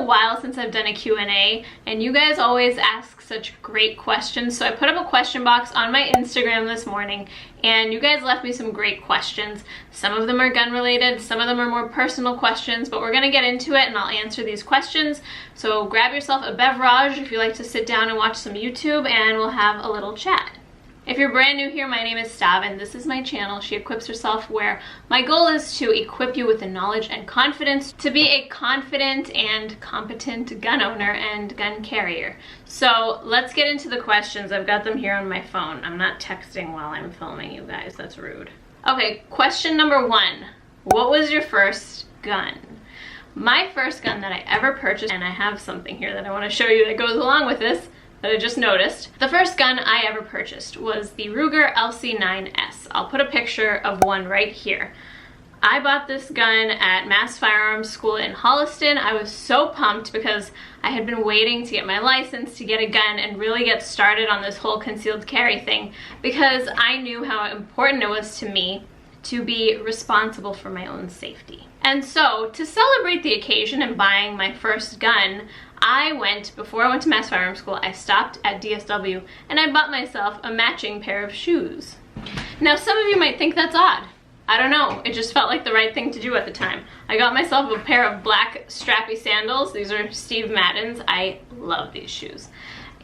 while since I've done a Q&A, and you guys always ask such great questions, so I put up a question box on my Instagram this morning, and you guys left me some great questions. Some of them are gun related, some of them are more personal questions, but we're gonna get into it and I'll answer these questions. So grab yourself a beverage if you like to sit down and watch some YouTube, and we'll have a little chat. If you're brand new here, my name is Stav, and this is my channel, She Equips Herself, where my goal is to equip you with the knowledge and confidence to be a confident and competent gun owner and gun carrier. So let's get into the questions. I've got them here on my phone. I'm not texting while I'm filming you guys, that's rude. Okay, question number 1. What was your first gun? My first gun that I ever purchased, and I have something here that I want to show you that goes along with this, that I just noticed. The first gun I ever purchased was the Ruger LC9S. I'll put a picture of one right here. I bought this gun at Mass Firearms School in Holliston. I was so pumped because I had been waiting to get my license, to get a gun, and really get started on this whole concealed carry thing, because I knew how important it was to me to be responsible for my own safety. And so, to celebrate the occasion and buying my first gun, before I went to Mass Firearms School, I stopped at DSW and I bought myself a matching pair of shoes. Now, some of you might think that's odd. I don't know, it just felt like the right thing to do at the time. I got myself a pair of black strappy sandals. These are Steve Madden's. I love these shoes.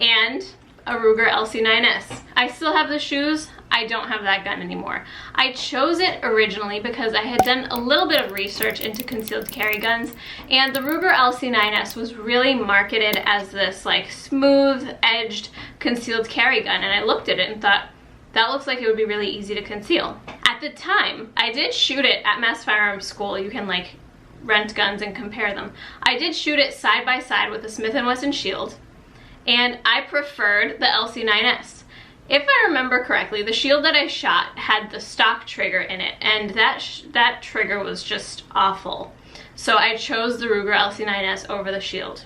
And a Ruger LC9S. I still have the shoes. I don't have that gun anymore. I chose it originally because I had done a little bit of research into concealed carry guns, and the Ruger LC9S was really marketed as this like smooth-edged concealed carry gun, and I looked at it and thought, that looks like it would be really easy to conceal. At the time, I did shoot it at Mass Firearms School. You can like rent guns and compare them. I did shoot it side by side with the Smith & Wesson Shield, and I preferred the LC9S. If I remember correctly, the Shield that I shot had the stock trigger in it, and that trigger was just awful. So I chose the Ruger LC9S over the Shield.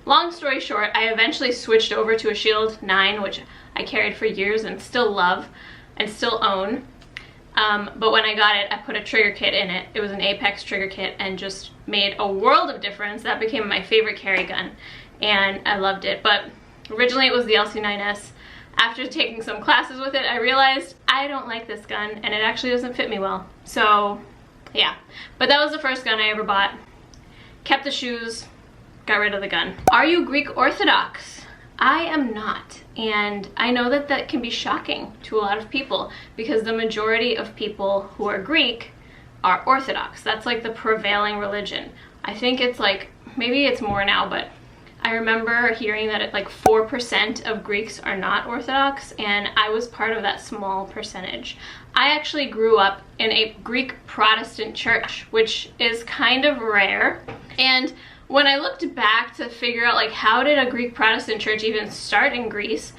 Long story short, I eventually switched over to a Shield 9, which I carried for years and still love and still own. But when I got it, I put a trigger kit in it. It was an Apex trigger kit and just made a world of difference. That became my favorite carry gun, and I loved it. But originally it was the LC9S. After taking some classes with it, I realized I don't like this gun and it actually doesn't fit me well. So yeah, but that was the first gun I ever bought. Kept the shoes, got rid of the gun. Are you Greek Orthodox? I am not, and I know that that can be shocking to a lot of people because the majority of people who are Greek are Orthodox. That's like the prevailing religion. I think it's like, maybe it's more now, but I remember hearing that like 4% of Greeks are not Orthodox, and I was part of that small percentage. I actually grew up in a Greek Protestant church, which is kind of rare. And when I looked back to figure out like how did a Greek Protestant church even start in Greece,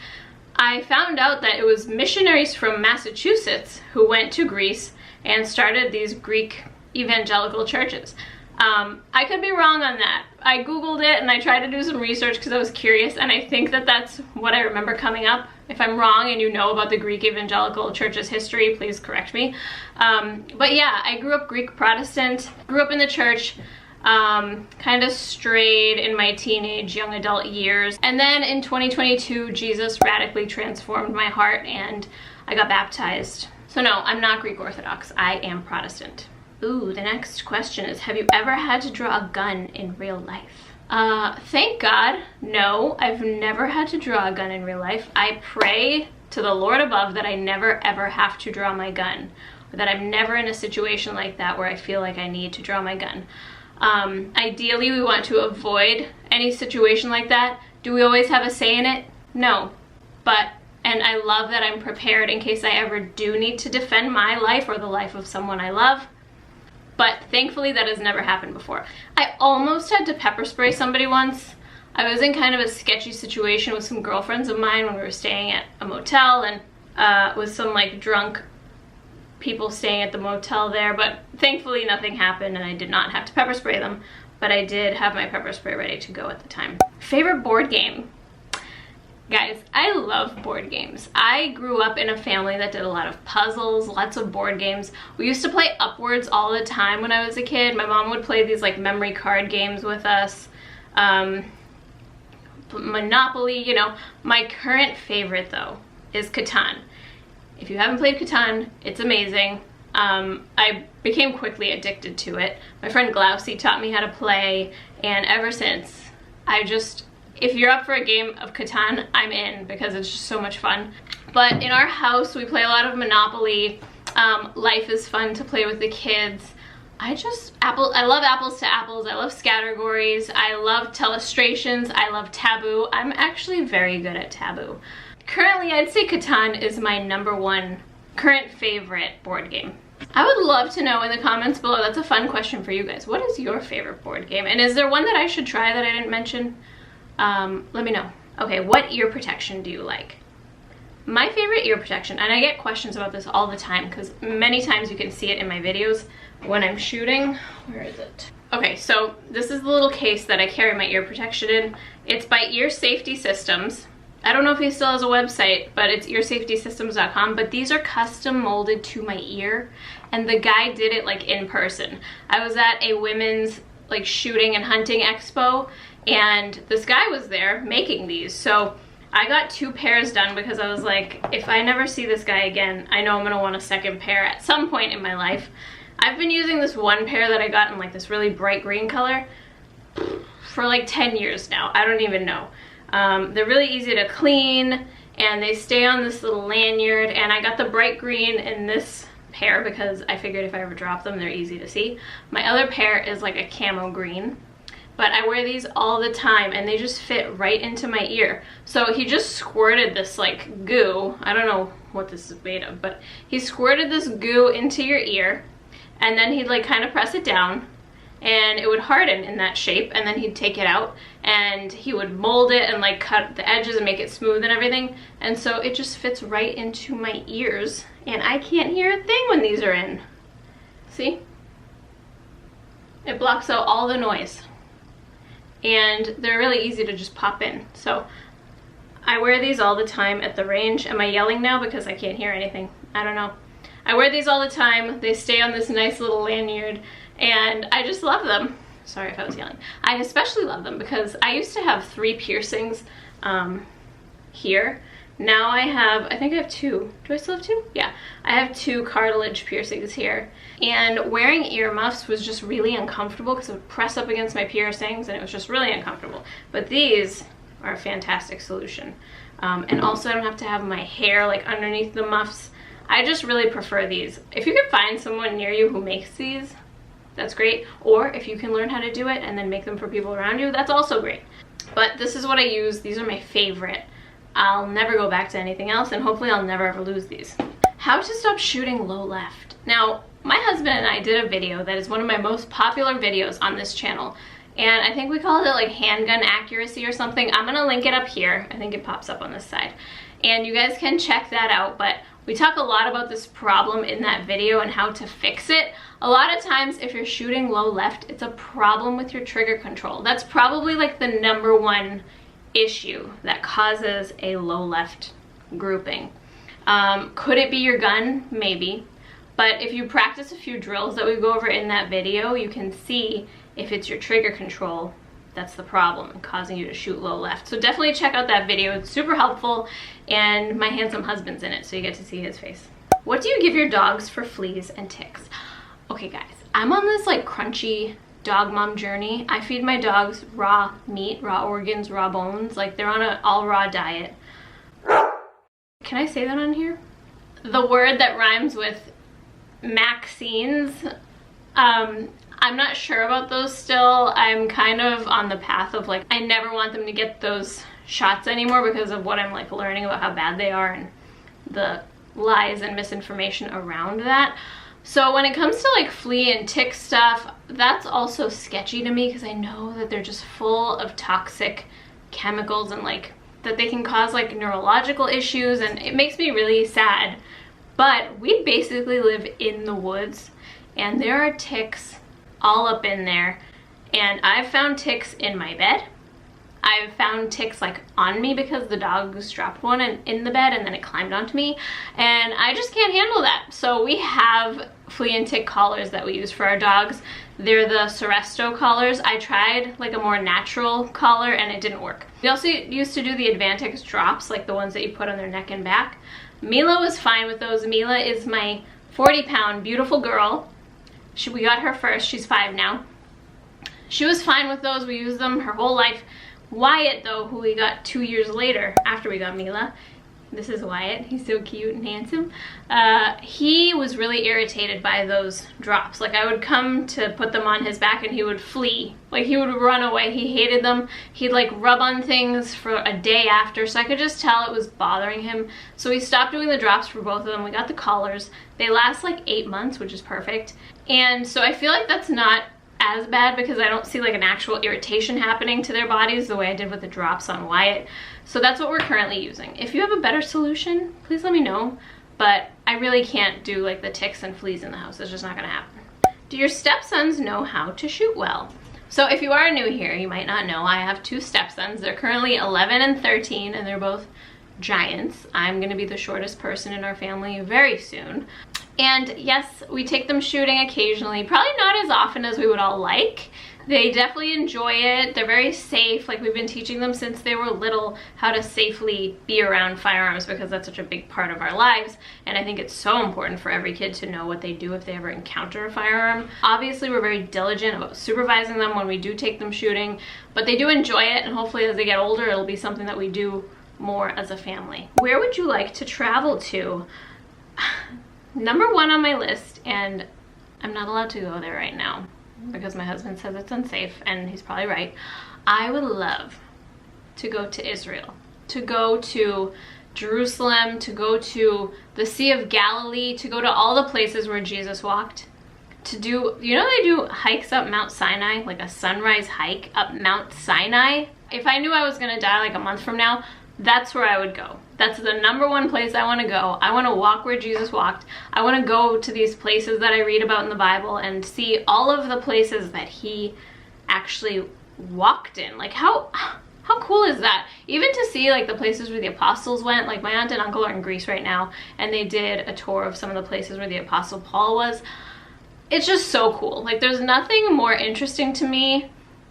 I found out that it was missionaries from Massachusetts who went to Greece and started these Greek evangelical churches. I could be wrong on that. I googled it and I tried to do some research because I was curious, and I think that that's what I remember coming up. If I'm wrong and you know about the Greek evangelical church's history, please correct me. But yeah, I grew up Greek Protestant, grew up in the church, kind of strayed in my teenage young adult years, and then in 2022 Jesus radically transformed my heart and I got baptized. So no, I'm not Greek Orthodox. I am Protestant. Ooh, the next question is, have you ever had to draw a gun in real life? Thank God, no, I've never had to draw a gun in real life. I pray to the Lord above that I never ever have to draw my gun, or that I'm never in a situation like that where I feel like I need to draw my gun. Ideally, we want to avoid any situation like that. Do we always have a say in it? No, and I love that I'm prepared in case I ever do need to defend my life or the life of someone I love. But thankfully that has never happened before. I almost had to pepper spray somebody once. I was in kind of a sketchy situation with some girlfriends of mine when we were staying at a motel, and with some like drunk people staying at the motel there, but thankfully nothing happened and I did not have to pepper spray them, but I did have my pepper spray ready to go at the time. Favorite board game? Guys, I love board games. I grew up in a family that did a lot of puzzles, lots of board games. We used to play Upwards all the time when I was a kid. My mom would play these like memory card games with us. Monopoly, you know. My current favorite though is Catan. If you haven't played Catan, it's amazing. I became quickly addicted to it. My friend Glousy taught me how to play, and ever since, if you're up for a game of Catan, I'm in, because it's just so much fun. But in our house, we play a lot of Monopoly. Life is fun to play with the kids. I love Apples to Apples. I love Scattergories. I love Telestrations. I love Taboo. I'm actually very good at Taboo. Currently, I'd say Catan is my #1 current favorite board game. I would love to know in the comments below. That's a fun question for you guys. What is your favorite board game? And is there one that I should try that I didn't mention? Let me know. Okay, what ear protection do you like? My favorite ear protection, and I get questions about this all the time because many times you can see it in my videos when I'm shooting. Where is it? Okay, so this is the little case that I carry my ear protection in. It's by Ear Safety Systems. I don't know if he still has a website, but it's earsafetysystems.com. But these are custom molded to my ear, and the guy did it like in person. I was at a women's like shooting and hunting expo, and this guy was there making these. So I got 2 pairs done because I was like, if I never see this guy again, I know I'm gonna want a second pair at some point in my life. I've been using this one pair that I got in like this really bright green color for like 10 years now. I don't even know. They're really easy to clean, and they stay on this little lanyard, and I got the bright green in this pair because I figured if I ever drop them, they're easy to see. My other pair is like a camo green. But I wear these all the time, and they just fit right into my ear. So he just squirted this like goo. I don't know what this is made of, but he squirted this goo into your ear, and then he'd like kind of press it down, and it would harden in that shape, and then he'd take it out, and he would mold it and like cut the edges and make it smooth and everything. And so it just fits right into my ears, and I can't hear a thing when these are in. See? It blocks out all the noise. And they're really easy to just pop in. So I wear these all the time at the range. Am I yelling now because I can't hear anything? I don't know. I wear these all the time. They stay on this nice little lanyard, and I just love them. Sorry if I was yelling. I especially love them because I used to have 3 piercings here. Now I think I have 2. Do I still have 2? Yeah, I have 2 cartilage piercings here. And wearing earmuffs was just really uncomfortable because it would press up against my piercings, and it was just really uncomfortable. But these are a fantastic solution. And also I don't have to have my hair like underneath the muffs. I just really prefer these. If you can find someone near you who makes these, that's great. Or if you can learn how to do it and then make them for people around you, that's also great. But this is what I use. These are my favorite. I'll never go back to anything else, and hopefully I'll never ever lose these. How to stop shooting low left. Now, my husband and I did a video that is one of my most popular videos on this channel, and I think we called it like handgun accuracy or something. I'm gonna link it up here. I think it pops up on this side, and you guys can check that out. But we talk a lot about this problem in that video and how to fix it. A lot of times if you're shooting low left, it's a problem with your trigger control. That's probably like the #1 issue that causes a low left grouping. Could it be your gun? Maybe. But if you practice a few drills that we go over in that video, you can see if it's your trigger control that's the problem, causing you to shoot low left. So definitely check out that video. It's super helpful, and my handsome husband's in it, so you get to see his face. What do you give your dogs for fleas and ticks? Okay guys, I'm on this like crunchy dog mom journey. I feed my dogs raw meat, raw organs, raw bones. Like they're on an all raw diet. Can I say that on here? The word that rhymes with vaccines. I'm not sure about those still. I'm kind of on the path of like, I never want them to get those shots anymore because of what I'm like learning about how bad they are and the lies and misinformation around that. So when it comes to like flea and tick stuff, that's also sketchy to me because I know that they're just full of toxic chemicals and like that they can cause like neurological issues, and it makes me really sad. But we basically live in the woods, and there are ticks all up in there, and I've found ticks in my bed. I've found ticks like on me because the dogs dropped one in the bed and then it climbed onto me, and I just can't handle that. So we have flea and tick collars that we use for our dogs. They're the Seresto collars. I tried like a more natural collar and it didn't work. We also used to do the Advantix drops, like the ones that you put on their neck and back. Mila was fine with those. Mila is my 40-pound beautiful girl. We got her first. She's 5 now. She was fine with those. We used them her whole life. Wyatt, though, who we got 2 years later after we got Mila, this is Wyatt, he's so cute and handsome, he was really irritated by those drops. Like, I would come to put them on his back and he would flee. Like, he would run away. He hated them. He'd like rub on things for a day after, so I could just tell it was bothering him. So we stopped doing the drops for both of them. We got the collars. They last like 8 months, which is perfect. And so I feel like that's not as bad because I don't see like an actual irritation happening to their bodies the way I did with the drops on Wyatt. So that's what we're currently using. If you have a better solution, please let me know. But I really can't do like the ticks and fleas in the house. It's just not gonna happen. Do your stepsons know how to shoot well? So if you are new here, you might not know, I have 2 stepsons. They're currently 11 and 13 and they're both giants. I'm gonna be the shortest person in our family very soon. And yes, we take them shooting occasionally, probably not as often as we would all like. They definitely enjoy it. They're very safe. Like, we've been teaching them since they were little how to safely be around firearms because that's such a big part of our lives. And I think it's so important for every kid to know what they do if they ever encounter a firearm. Obviously, we're very diligent about supervising them when we do take them shooting, but they do enjoy it, and hopefully as they get older, it'll be something that we do more as a family. Where would you like to travel to? Number 1 on my list, and I'm not allowed to go there right now because my husband says it's unsafe, and he's probably right. I would love to go to Israel, to go to Jerusalem, to go to the Sea of Galilee, to go to all the places where Jesus walked, to do, you know, they do hikes up Mount Sinai, like a sunrise hike up Mount Sinai. If I knew I was gonna die like a month from now, that's where I would go. That's the number 1 place I want to go. I want to walk where Jesus walked. I want to go to these places that I read about in the Bible and see all of the places that he actually walked in. Like, how cool is that? Even to see like the places where the apostles went. Like, my aunt and uncle are in Greece right now and they did a tour of some of the places where the apostle Paul was. It's just so cool. Like, there's nothing more interesting to me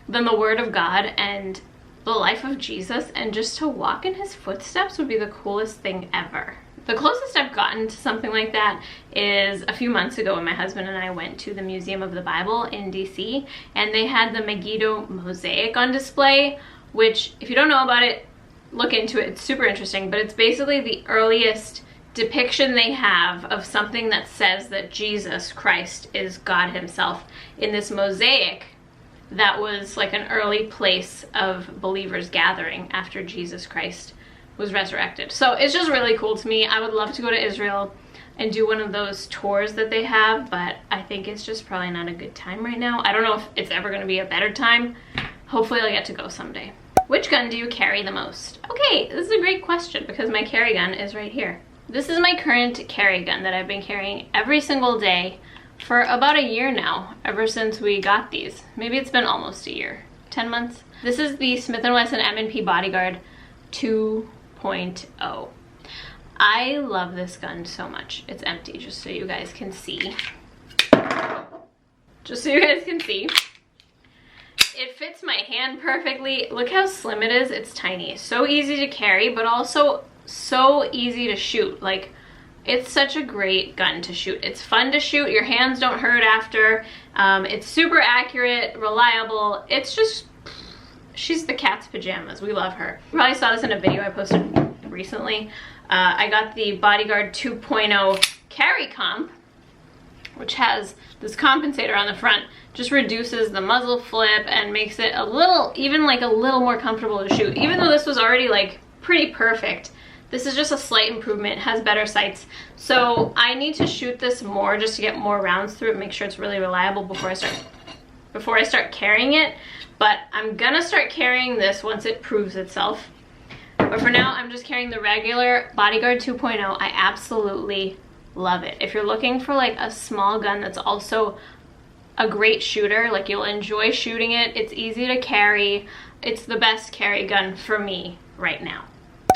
than the Word of God and the life of Jesus, and just to walk in his footsteps would be the coolest thing ever. The closest I've gotten to something like that is a few months ago when my husband and I went to the Museum of the Bible in DC, and they had the Megiddo mosaic on display, which, if you don't know about it, look into it. It's super interesting, but it's basically the earliest depiction they have of something that says that Jesus Christ is God himself in this mosaic that was like an early place of believers gathering after Jesus Christ was resurrected. So it's just really cool to me. I would love to go to Israel and do one of those tours that they have, but I think it's just probably not a good time right now. I don't know if it's ever going to be a better time. Hopefully I'll get to go someday. Which gun do you carry the most? Okay, this is a great question because my carry gun is right here. This is my current carry gun that I've been carrying every single day for about a year now, ever since we got these. Maybe it's been almost a year, 10 months. This is the Smith & Wesson M&P Bodyguard 2.0. I love this gun so much. It's empty, just so you guys can see. Just so you guys can see. It fits my hand perfectly. Look how slim it is. It's tiny. So easy to carry, but also so easy to shoot. Like, it's such a great gun to shoot. It's fun to shoot. Your hands don't hurt after. It's super accurate, reliable. It's just, she's the cat's pajamas. We love her. You probably saw this in a video I posted recently. I got the Bodyguard 2.0 carry comp, which has this compensator on the front. Just reduces the muzzle flip and makes it a little, even like a little more comfortable to shoot. Even though this was already like pretty perfect, this is just a slight improvement. It has better sights. So I need to shoot this more just to get more rounds through it, make sure it's really reliable before I start carrying it. But I'm gonna start carrying this once it proves itself. But for now, I'm just carrying the regular Bodyguard 2.0. I absolutely love it. If you're looking for like a small gun that's also a great shooter, like you'll enjoy shooting it, it's easy to carry, it's the best carry gun for me right now.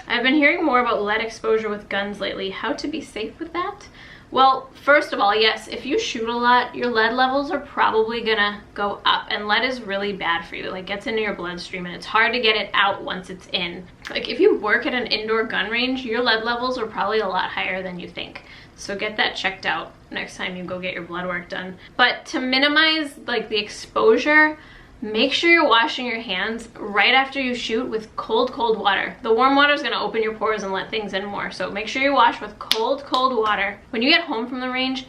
I've been hearing more about lead exposure with guns lately. How to be safe with that? Well, first of all, yes, if you shoot a lot, your lead levels are probably gonna go up, and lead is really bad for you. It like gets into your bloodstream and it's hard to get it out once it's in. Like if you work at an indoor gun range, your lead levels are probably a lot higher than you think. So get that checked out next time you go get your blood work done. But to minimize like the exposure, make sure you're washing your hands right after you shoot with cold water. The warm water is going to open your pores and let things in more. So make sure you wash with cold water. When you get home from the range,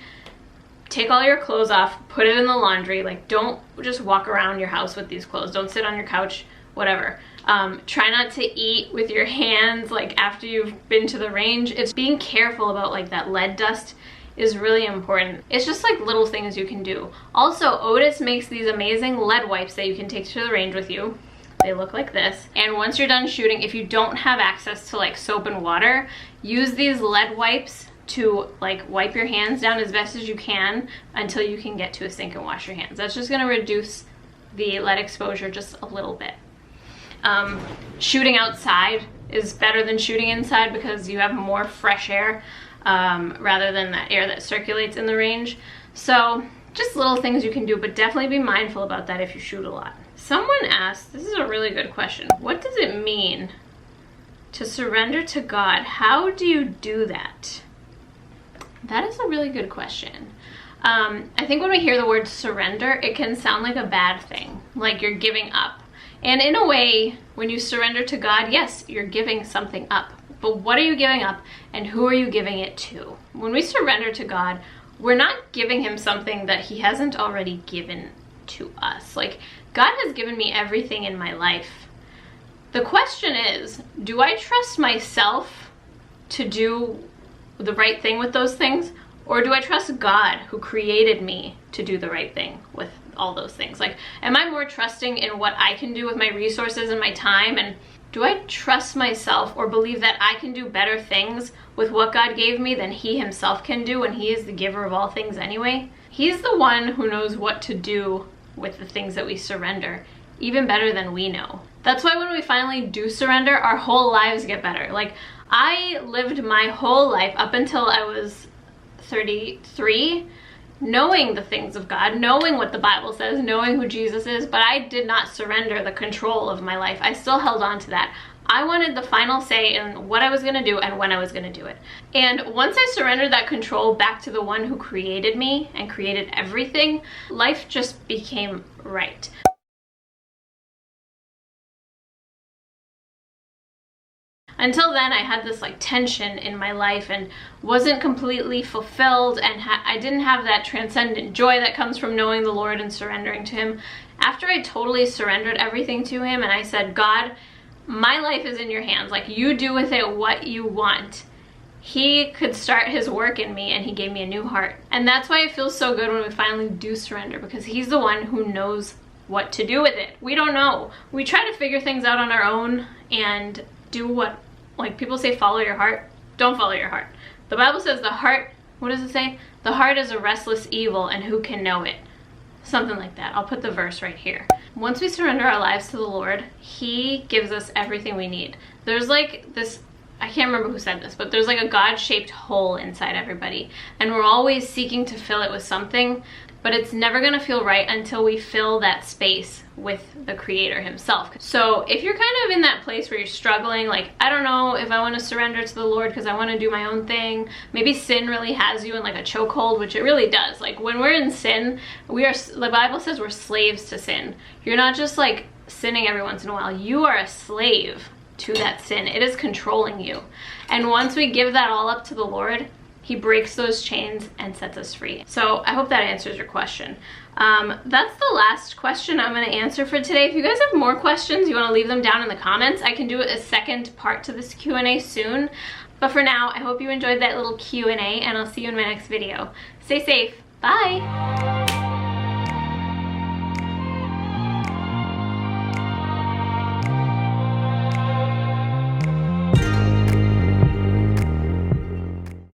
take all your clothes off, put it in the laundry. Like don't just walk around your house with these clothes. Don't sit on your couch, whatever. Try not to eat with your hands like after you've been to the range. It's being careful about like that lead dust is really important. It's just like little things you can do. Also, Otis makes these amazing lead wipes that you can take to the range with you. They look like this. And once you're done shooting, if you don't have access to like soap and water, use these lead wipes to like wipe your hands down as best as you can until you can get to a sink and wash your hands. That's just gonna reduce the lead exposure just a little bit. Shooting outside is better than shooting inside because you have more fresh air rather than that air that circulates in the range. So just little things you can do, but definitely be mindful about that if you shoot a lot. Someone asked, this is a really good question, what does it mean to surrender to God? How do you do that? That is a really good question. I think when we hear the word surrender, it can sound like a bad thing, like you're giving up. And in a way, when you surrender to God, yes, you're giving something up. But what are you giving up and who are you giving it to? When we surrender to God, we're not giving him something that he hasn't already given to us. Like, God has given me everything in my life. The question is, do I trust myself to do the right thing with those things? Or do I trust God who created me to do the right thing with all those things? Like, am I more trusting in what I can do with my resources and my time? And do I trust myself or believe that I can do better things with what God gave me than he himself can do, and he is the giver of all things anyway? He's the one who knows what to do with the things that we surrender, even better than we know. That's why when we finally do surrender, our whole lives get better. Like, I lived my whole life up until I was 33 knowing the things of God, knowing what the Bible says, knowing who Jesus is, but I did not surrender the control of my life. I still held on to that. I wanted the final say in what I was going to do and when I was going to do it. And once I surrendered that control back to the one who created me and created everything, life just became right. Until then, I had this like tension in my life and wasn't completely fulfilled, and I didn't have that transcendent joy that comes from knowing the Lord and surrendering to him. After I totally surrendered everything to him and I said, God, my life is in your hands. Like, you do with it what you want. He could start his work in me, and he gave me a new heart. And that's why it feels so good when we finally do surrender, because he's the one who knows what to do with it. We don't know. We try to figure things out on our own and do what, like people say, follow your heart. Don't follow your heart. The Bible says the heart, what does it say? The heart is a restless evil, and who can know it? Something like that. I'll put the verse right here. Once we surrender our lives to the Lord, he gives us everything we need. There's like this, I can't remember who said this, but there's like a God-shaped hole inside everybody, and we're always seeking to fill it with something, but it's never gonna feel right until we fill that space with the Creator himself. So if you're kind of in that place where you're struggling, like, I don't know if I want to surrender to the Lord because I want to do my own thing, maybe sin really has you in like a chokehold, which it really does. Like, when we're in sin, the Bible says we're slaves to sin. You're not just like sinning every once in a while. You are a slave to that sin. It is controlling you. And once we give that all up to the Lord, he breaks those chains and sets us free. So I hope that answers your question. That's the last question I'm going to answer for today. If you guys have more questions, you want to leave them down in the comments. I can do a second part to this Q&A soon. But for now, I hope you enjoyed that little Q&A, and I'll see you in my next video. Stay safe. Bye.